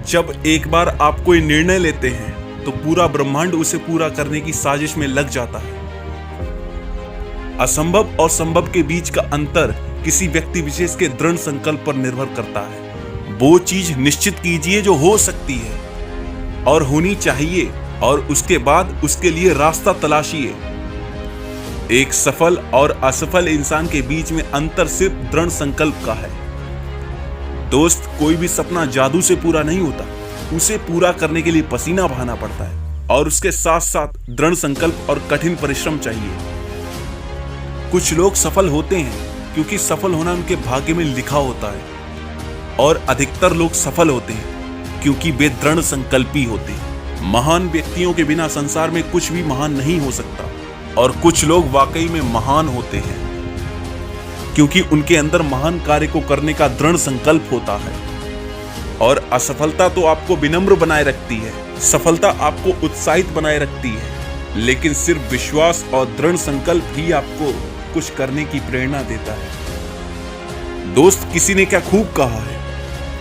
जब एक बार आप कोई निर्णय लेते हैं तो पूरा ब्रह्मांड उसे पूरा करने की साजिश में लग जाता है। असंभव और संभव के बीच का अंतर किसी व्यक्ति विशेष के दृढ़ संकल्प पर निर्भर करता है। वो चीज निश्चित कीजिए जो हो सकती है और होनी चाहिए, और उसके बाद उसके लिए रास्ता तलाशिए। एक सफल और असफल इंसान के बीच में अंतर सिर्फ दृढ़ संकल्प का है। दोस्त, कोई भी सपना जादू से पूरा नहीं होता, उसे पूरा करने के लिए पसीना बहाना पड़ता है और उसके साथ साथ दृढ़ संकल्प और कठिन परिश्रम चाहिए। कुछ लोग सफल होते हैं क्योंकि सफल होना उनके भाग्य में लिखा होता है, और अधिकतर लोग सफल होते हैं क्योंकि वे दृढ़ संकल्पी होते हैं। महान व्यक्तियों के बिना संसार में कुछ भी महान नहीं हो सकता, और कुछ लोग वाकई में महान होते हैं क्योंकि उनके अंदर महान कार्य को करने का दृढ़ संकल्प होता है। और असफलता तो आपको विनम्र बनाए रखती है, सफलता आपको उत्साहित बनाए रखती है, लेकिन सिर्फ विश्वास और दृढ़ संकल्प ही आपको कुछ करने की प्रेरणा देता है। दोस्त, किसी ने क्या खूब कहा है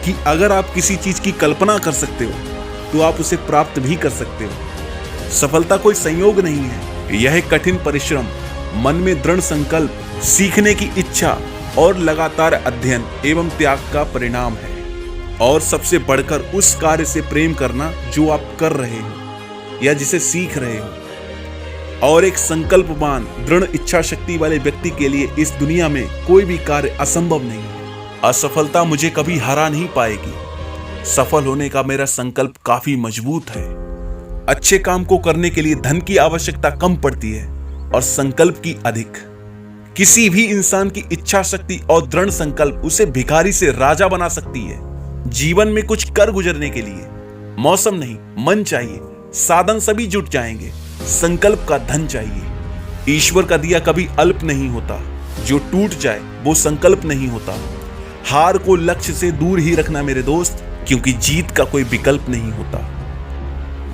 कि अगर आप किसी चीज की कल्पना कर सकते हो तो आप उसे प्राप्त भी कर सकते हो। सफलता कोई संयोग नहीं है, यह कठिन परिश्रम, मन में दृढ़ संकल्प, सीखने की इच्छा और लगातार अध्ययन एवं त्याग का परिणाम है। और सबसे बढ़कर उस कार्य से प्रेम करना जो आप कर रहे हो या जिसे सीख रहे हो। और एक संकल्पवान दृढ़ इच्छा शक्ति वाले व्यक्ति के लिए इस दुनिया में कोई भी कार्य असंभव नहीं है। असफलता मुझे कभी हरा नहीं पाएगी। सफल होने का मेरा संकल्प काफी मजबूत है। अच्छे काम को करने के लिए धन की आवश्यकता कम पड़ती है और संकल्प की अधिक। किसी भी इंसान की इच्छा शक्ति और दृढ़ संकल्प उसे भिखारी से राजा बना सकती है। जीवन में कुछ कर गुजरने के लिए मौसम नहीं, मन चाहिए। साधन सभी जुट जाएंगे, संकल्प का धन चाहिए। ईश्वर का दिया कभी अल्प नहीं होता, जो टूट जाए वो संकल्प नहीं होता। हार को लक्ष्य से दूर ही रखना मेरे दोस्त, क्योंकि जीत का कोई विकल्प नहीं होता।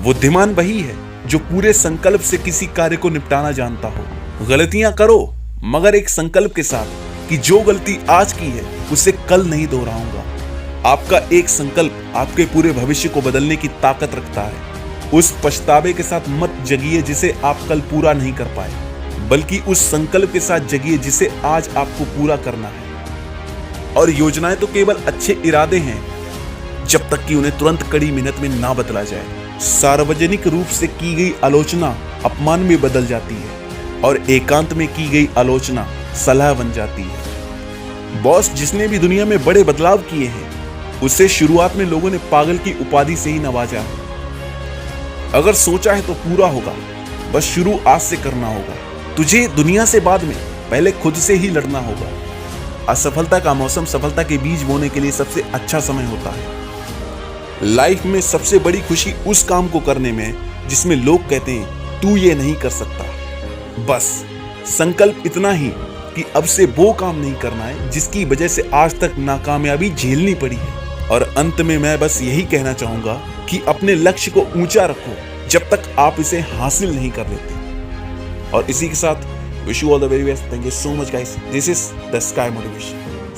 बुद्धिमान वही है जो पूरे संकल्प से किसी कार्य को निपटाना जानता हो। गलतियां करो, मगर एक संकल्प के साथ कि जो गलती आज की है उसे कल नहीं दोहराऊंगा। आपका एक संकल्प आपके पूरे भविष्य को बदलने की ताकत रखता है। उस पछतावे के साथ मत जगिए जिसे आप कल पूरा नहीं कर पाए, बल्कि उस संकल्प के साथ जगिए जिसे आज आपको पूरा करना है। और योजनाएं तो केवल अच्छे इरादे हैं जब तक कि उन्हें तुरंत कड़ी मेहनत में ना बदला जाए। सार्वजनिक रूप से की गई आलोचना अपमान में बदल जाती है, और एकांत में की गई आलोचना सलाह बन जाती है। बॉस जिसने भी दुनिया में बड़े बदलाव किए हैं, उसे शुरुआत में लोगों ने पागल की उपाधि से ही नवाजा है। अगर सोचा है तो पूरा होगा, बस शुरू आज से करना होगा। तुझे दुनिया से बाद में, पहले खुद से ही लड़ना होगा। असफलता का मौसम सफलता के बीज बोने के लिए सबसे अच्छा समय होता है। लाइफ में सबसे बड़ी खुशी उस काम को करने में जिसमें लोग कहते हैं तू ये नहीं कर सकता। बस संकल्प इतना ही कि अब से वो काम नहीं करना है जिसकी वजह से आज तक नाकामयाबी झेलनी पड़ी है। और अंत में मैं बस यही कहना चाहूंगा कि अपने लक्ष्य को ऊंचा रखो जब तक आप इसे हासिल नहीं कर लेते। और इसी के साथ wish you all the very best. Thank you so much guys. This is the sky motivation.